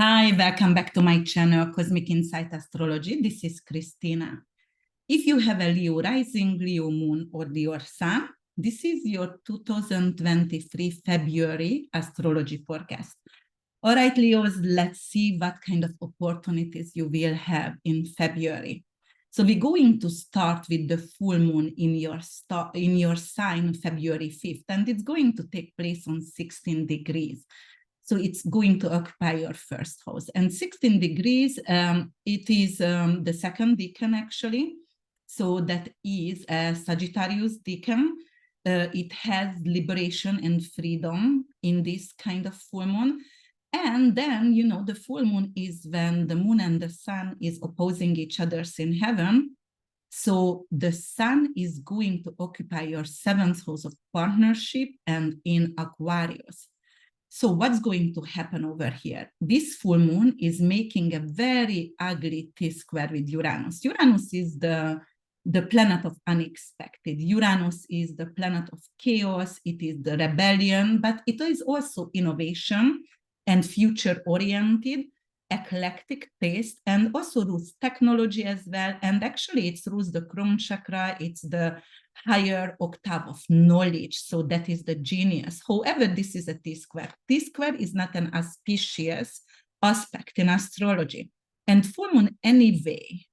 Hi, welcome back to my channel, Cosmic Insight Astrology. This is Christina. If you have a Leo rising, Leo moon, or Leo sun, this is your 2023 February astrology forecast. All right, Leos, let's see what kind of opportunities you will have in February. So we're going to start with the full moon in your sign February 5th, and it's going to take place on 16 degrees. So it's going to occupy your first house. And 16 degrees, it is the second decan, actually. So that is a Sagittarius decan. It has liberation and freedom in this kind of full moon. And then, the full moon is when the moon and the sun is opposing each other in heaven. So the sun is going to occupy your seventh house of partnership and in Aquarius. So what's going to happen over here? This full moon is making a very ugly T-square with Uranus. Uranus is the planet of unexpected. Uranus is the planet of chaos. It is the rebellion, but it is also innovation and future-oriented, eclectic taste, and also rules technology as well. And actually, it rules the crown chakra. It's the higher octave of knowledge. So that is the genius. However, this is a T-square. T-square is not an auspicious aspect in astrology. And full moon anyway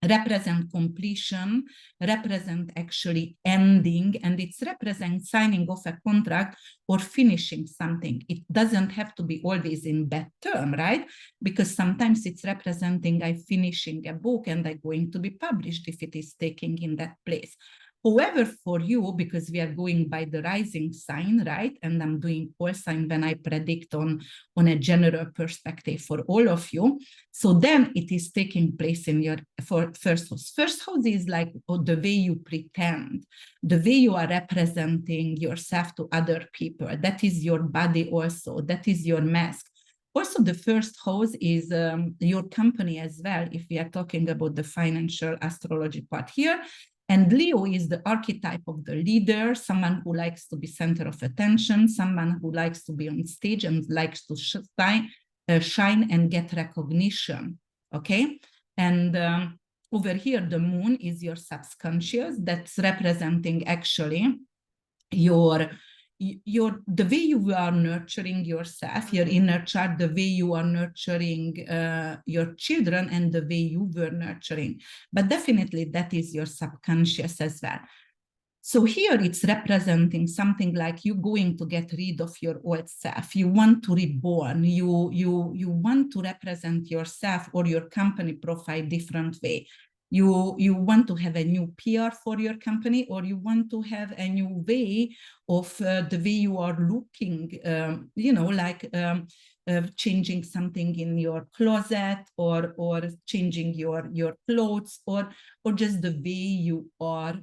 represent completion, represent actually ending, and it's represent signing off a contract or finishing something. It doesn't have to be always in that term, right? Because sometimes it's representing I finishing a book and I'm going to be published if it is taking in that place. However, for you, because we are going by the rising sign, right? And I'm doing all sign when I predict on a general perspective for all of you. So then it is taking place in your first house. First house is like the way you pretend, the way you are representing yourself to other people. That is your body also. That is your mask. Also, the first house is your company as well, if we are talking about the financial astrology part here. And Leo is the archetype of the leader, someone who likes to be center of attention, someone who likes to be on stage and likes to shine and get recognition, okay? And over here, the moon is your subconscious that's representing actually the way you are nurturing yourself, your inner child, the way you are nurturing your children and the way you were nurturing. But definitely that is your subconscious as well. So here it's representing something like you going to get rid of your old self. You want to reborn. You want to represent yourself or your company profile different way. You want to have a new PR for your company, or you want to have a new way of the way you are looking, changing something in your closet, or changing your clothes, or just the way you are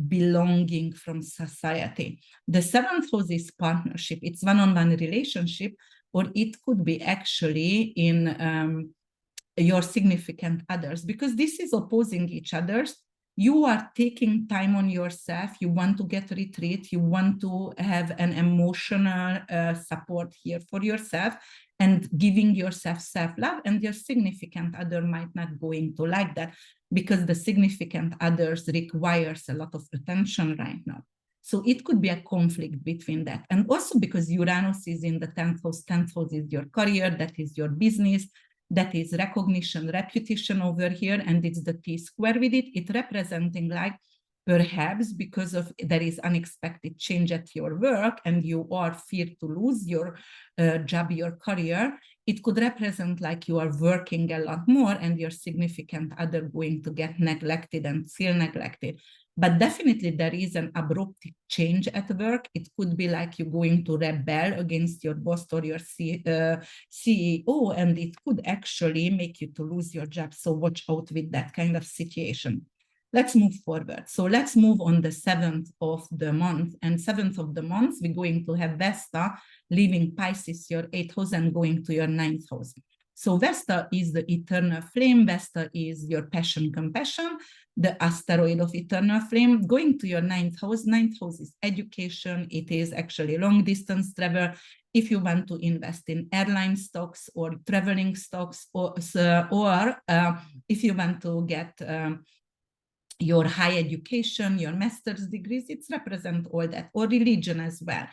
belonging from society. The seventh house is partnership. It's one-on-one relationship, or it could be actually in your significant others, because this is opposing each other's. You are taking time on yourself. You want to get retreat. You want to have an emotional support here for yourself and giving yourself self-love, and your significant other might not going to like that, because the significant others requires a lot of attention right now. So it could be a conflict between that. And also because Uranus is in the 10th house. 10th house is your career, that is your business, that is recognition, reputation over here, and it's the T-square with it. It representing like perhaps because of there is unexpected change at your work and you are feared to lose your job, your career. It could represent like you are working a lot more and your significant other going to get neglected and feel neglected. But definitely there is an abrupt change at work. It could be like you're going to rebel against your boss or your CEO, and it could actually make you to lose your job. So watch out with that kind of situation. Let's move forward. So let's move on the 7th of the month. And 7th of the month, we're going to have Vesta leaving Pisces, your 8th house, and going to your 9th house. So Vesta is the eternal flame. Vesta is your passion, compassion. the asteroid of eternal flame, going to your ninth house. Ninth house is education. It is actually long distance travel. If you want to invest in airline stocks or traveling stocks, or if you want to get your high education, your master's degrees, it's represent all that, or religion as well.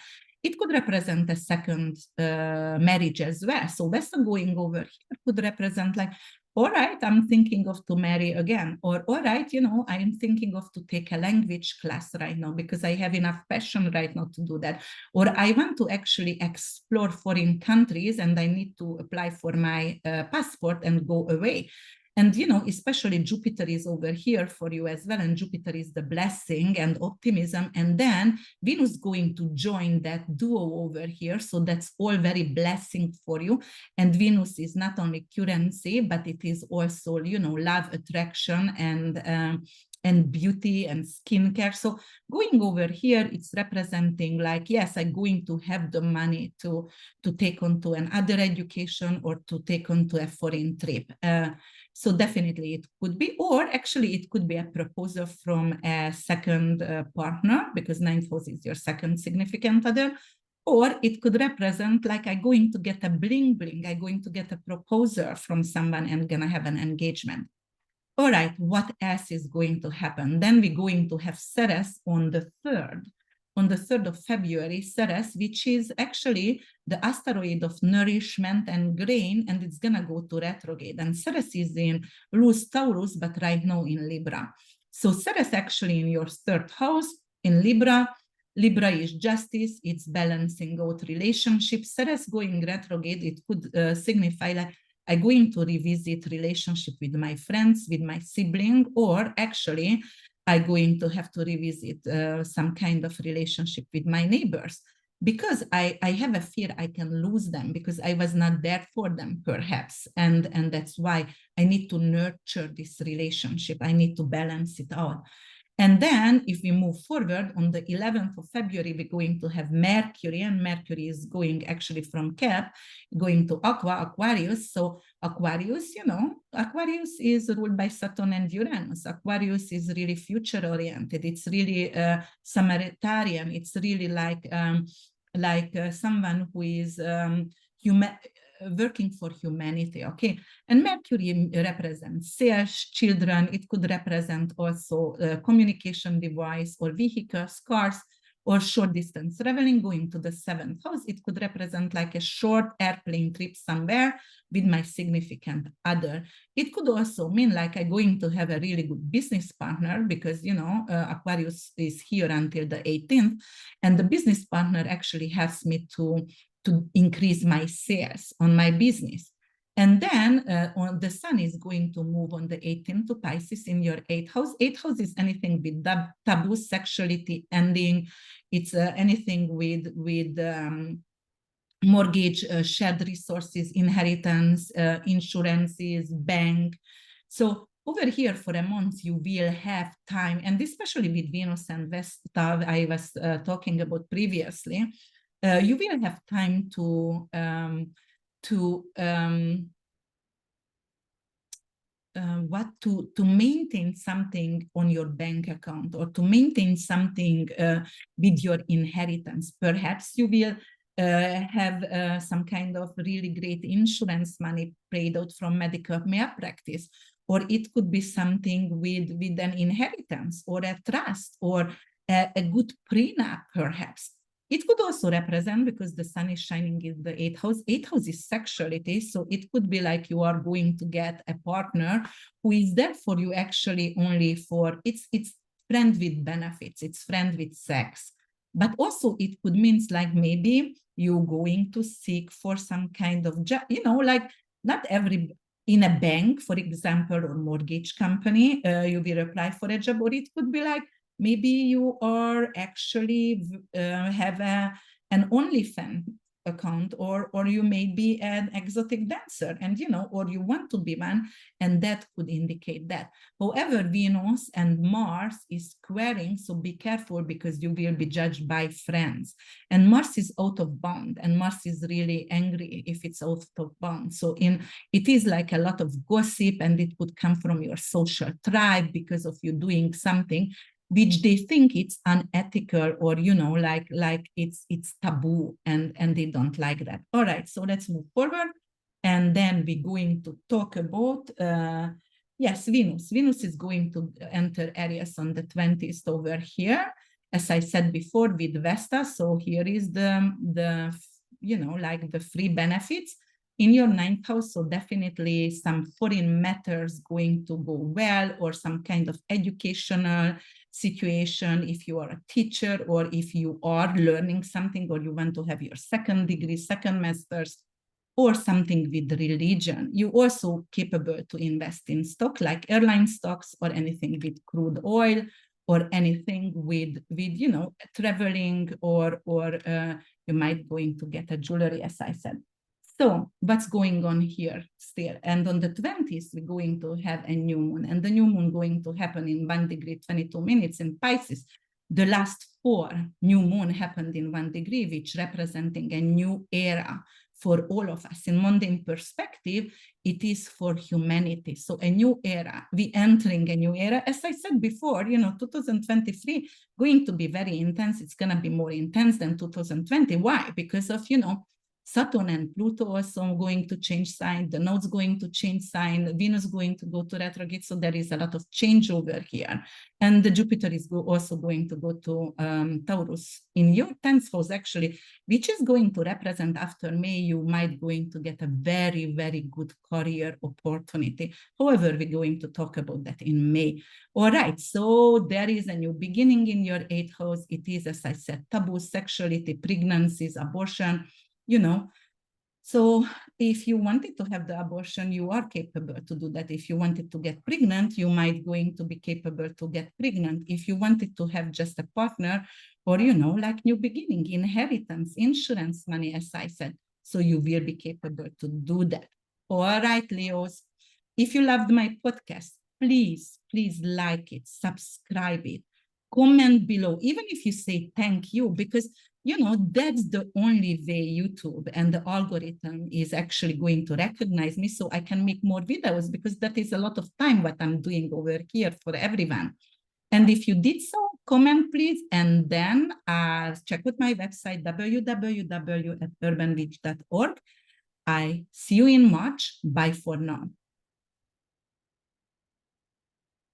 It could represent a second marriage as well. So Vesta going over here could represent like, all right, I'm thinking of to marry again, or all right, you know, I'm thinking of to take a language class right now because I have enough passion right now to do that, or I want to actually explore foreign countries and I need to apply for my passport and go away. And, you know, especially Jupiter is over here for you as well. And Jupiter is the blessing and optimism. And then Venus going to join that duo over here. So that's all very blessing for you. And Venus is not only currency, but it is also, you know, love, attraction, and beauty and skincare. So going over here, it's representing like, yes, I'm going to have the money to take on to another education or to take on to a foreign trip. So definitely it could be, or actually it could be a proposal from a second partner, because ninth house is your second significant other. Or it could represent like I'm going to get a bling bling, I'm going to get a proposal from someone and gonna have an engagement. All right, what else is going to happen? Then we're going to have Ceres on the 3rd. On the 3rd of February, Ceres, which is actually the asteroid of nourishment and grain, and it's going to go to retrograde. And Ceres is in Luz Taurus, but right now in Libra. So Ceres actually in your 3rd house in Libra. Libra is justice, it's balancing out relationships. Ceres going retrograde, it could signify like I'm going to revisit relationship with my friends, with my sibling, or actually I'm going to have to revisit some kind of relationship with my neighbors, because I have a fear I can lose them because I was not there for them, perhaps. And that's why I need to nurture this relationship. I need to balance it out. And then if we move forward on the 11th of February, we're going to have Mercury, and Mercury is going actually from Cap, going to Aquarius. So Aquarius, you know, Aquarius is ruled by Saturn and Uranus. Aquarius is really future oriented. It's really Samaritan. It's really like someone who is working for humanity, okay? And Mercury represents sales, children. It could represent also communication device or vehicles, cars, or short distance traveling. Going to the 7th house, it could represent like a short airplane trip somewhere with my significant other. It could also mean like I'm going to have a really good business partner, because, you know, Aquarius is here until the 18th, and the business partner actually helps me to increase my sales on my business. And then the sun is going to move on the 18th to Pisces in your 8th house. 8th house is anything with taboo, sexuality, ending. It's anything with mortgage, shared resources, inheritance, insurances, bank. So over here for a month, you will have time, and especially with Venus and Vesta, I was talking about previously, you will have time to maintain something on your bank account, or to maintain something with your inheritance. Perhaps you will have some kind of really great insurance money paid out from medical malpractice, or it could be something with an inheritance or a trust, or a good prenup, perhaps. It could also represent, because the sun is shining in the 8th house. 8th house is sexuality. So it could be like you are going to get a partner who is there for you actually only for, it's friend with benefits, it's friend with sex. But also it could mean like maybe you're going to seek for some kind of job, you know, like not every, in a bank, for example, or mortgage company, you will apply for a job, or it could be like, maybe you are actually have an OnlyFans account, or you may be an exotic dancer, and or you want to be one, and that could indicate that. However, Venus and Mars is squaring, so be careful, because you will be judged by friends. And Mars is out of bound, and Mars is really angry if it's out of bound. So it is like a lot of gossip, and it could come from your social tribe because of you doing something which they think it's unethical, or like it's taboo, and they don't like that. All right, so let's move forward, and then we're going to talk about yes, Venus is going to enter Aries on the 20th over here, as I said before, with Vesta. So here is the like the free benefits in your 9th house. So definitely some foreign matters going to go well, or some kind of educational situation if you are a teacher, or if you are learning something, or you want to have your second degree, second master's, or something with religion. You also capable to invest in stock, like airline stocks, or anything with crude oil, or anything with traveling, or you might going to get a jewelry, as I said. So what's going on here still? And on the 20th, we're going to have a new moon, and the new moon going to happen in 1 degree, 22 minutes in Pisces. The last 4 new moon happened in 1 degree, which representing a new era for all of us. In mundane perspective, it is for humanity. So a new era, we entering a new era. As I said before, 2023 going to be very intense. It's going to be more intense than 2020. Why? Because of, Saturn and Pluto also going to change sign, the nodes going to change sign, Venus going to go to retrograde, so there is a lot of change over here. And the Jupiter is also going to go to Taurus in your 10th house, actually, which is going to represent after May, you might going to get a very, very good career opportunity. However, we're going to talk about that in May. All right, so there is a new beginning in your 8th house. It is, as I said, taboo, sexuality, pregnancies, abortion, so if you wanted to have the abortion, you are capable to do that. If you wanted to get pregnant, you might going to be capable to get pregnant. If you wanted to have just a partner, or, like new beginning, inheritance, insurance money, as I said, so you will be capable to do that. All right, Leos, if you loved my podcast, please like it, subscribe it, comment below, even if you say thank you, because that's the only way YouTube and the algorithm is actually going to recognize me, so I can make more videos, because that is a lot of time what I'm doing over here for everyone. And if you did so, comment please, and then check out my website, www.urbanwitch.org. I see you in March. Bye for now.